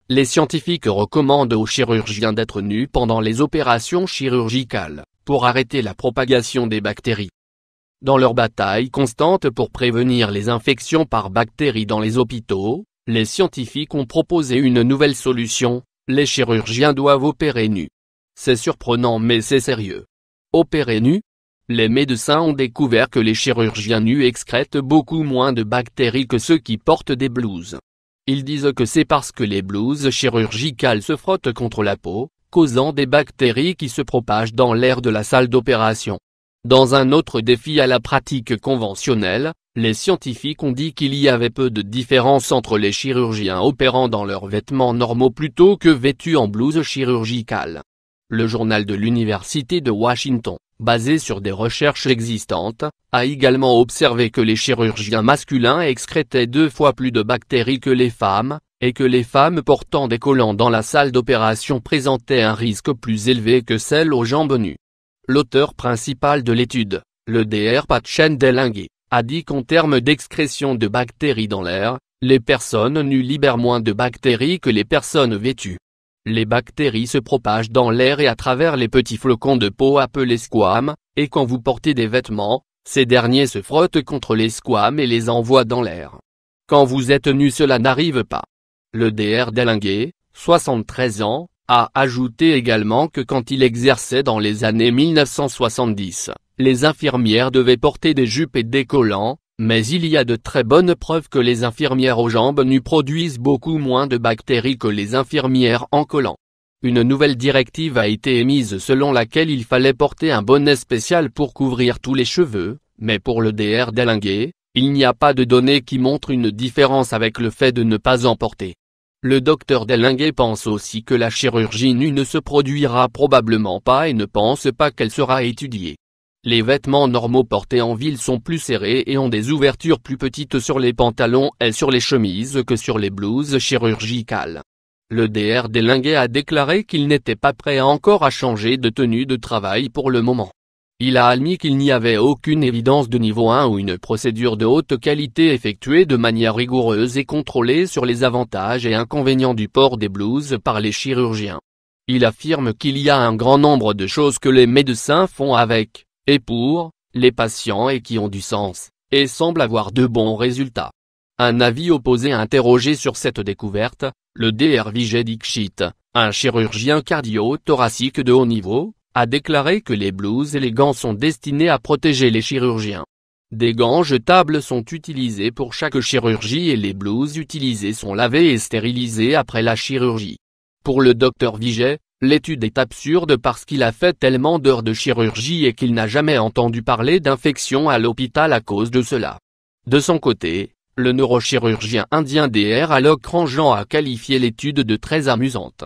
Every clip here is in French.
Les scientifiques recommandent aux chirurgiens d'être nus pendant les opérations chirurgicales, pour arrêter la propagation des bactéries. Dans leur bataille constante pour prévenir les infections par bactéries dans les hôpitaux, les scientifiques ont proposé une nouvelle solution: les chirurgiens doivent opérer nus. C'est surprenant mais c'est sérieux. Opérer nus? Les médecins ont découvert que les chirurgiens nus excrètent beaucoup moins de bactéries que ceux qui portent des blouses. Ils disent que c'est parce que les blouses chirurgicales se frottent contre la peau, causant des bactéries qui se propagent dans l'air de la salle d'opération. Dans un autre défi à la pratique conventionnelle, les scientifiques ont dit qu'il y avait peu de différence entre les chirurgiens opérant dans leurs vêtements normaux plutôt que vêtus en blouse chirurgicale. Le journal de l'Université de Washington, basé sur des recherches existantes, a également observé que les chirurgiens masculins excrétaient 2 fois plus de bactéries que les femmes, et que les femmes portant des collants dans la salle d'opération présentaient un risque plus élevé que celles aux jambes nues. L'auteur principal de l'étude, le Dr Patchen Dellingue, a dit qu'en termes d'excrétion de bactéries dans l'air, les personnes nues libèrent moins de bactéries que les personnes vêtues. Les bactéries se propagent dans l'air et à travers les petits flocons de peau appelés squames, et quand vous portez des vêtements, ces derniers se frottent contre les squames et les envoient dans l'air. Quand vous êtes nu, cela n'arrive pas. Le Dr Dellingue, 73 ans, a ajouté également que quand il exerçait dans les années 1970, les infirmières devaient porter des jupes et des collants, mais il y a de très bonnes preuves que les infirmières aux jambes nues produisent beaucoup moins de bactéries que les infirmières en collant. Une nouvelle directive a été émise selon laquelle il fallait porter un bonnet spécial pour couvrir tous les cheveux, mais pour le Dr Dellingue, il n'y a pas de données qui montrent une différence avec le fait de ne pas en porter. Le docteur Dellingue pense aussi que la chirurgie nue ne se produira probablement pas et ne pense pas qu'elle sera étudiée. Les vêtements normaux portés en ville sont plus serrés et ont des ouvertures plus petites sur les pantalons et sur les chemises que sur les blouses chirurgicales. Le Dr Dellingue a déclaré qu'il n'était pas prêt encore à changer de tenue de travail pour le moment. Il a admis qu'il n'y avait aucune évidence de niveau 1 ou une procédure de haute qualité effectuée de manière rigoureuse et contrôlée sur les avantages et inconvénients du port des blouses par les chirurgiens. Il affirme qu'il y a un grand nombre de choses que les médecins font avec, et pour, les patients et qui ont du sens, et semblent avoir de bons résultats. Un avis opposé interrogé sur cette découverte, le Dr Vijay Dixit, un chirurgien cardio-thoracique de haut niveau, a déclaré que les blouses et les gants sont destinés à protéger les chirurgiens. Des gants jetables sont utilisés pour chaque chirurgie et les blouses utilisées sont lavées et stérilisées après la chirurgie. Pour le Dr Vijay, l'étude est absurde parce qu'il a fait tellement d'heures de chirurgie et qu'il n'a jamais entendu parler d'infection à l'hôpital à cause de cela. De son côté, le neurochirurgien indien Dr Alok Ranjan a qualifié l'étude de très amusante.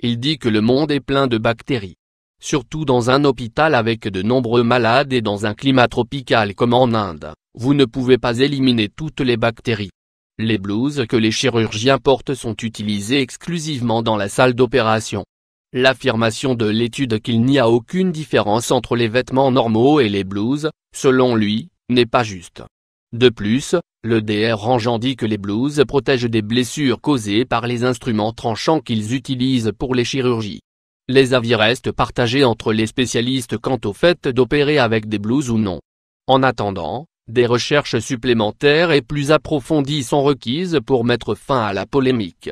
Il dit que le monde est plein de bactéries. Surtout dans un hôpital avec de nombreux malades et dans un climat tropical comme en Inde, vous ne pouvez pas éliminer toutes les bactéries. Les blouses que les chirurgiens portent sont utilisées exclusivement dans la salle d'opération. L'affirmation de l'étude qu'il n'y a aucune différence entre les vêtements normaux et les blouses, selon lui, n'est pas juste. De plus, le Dr Ranjan dit que les blouses protègent des blessures causées par les instruments tranchants qu'ils utilisent pour les chirurgies. Les avis restent partagés entre les spécialistes quant au fait d'opérer avec des blouses ou non. En attendant, des recherches supplémentaires et plus approfondies sont requises pour mettre fin à la polémique.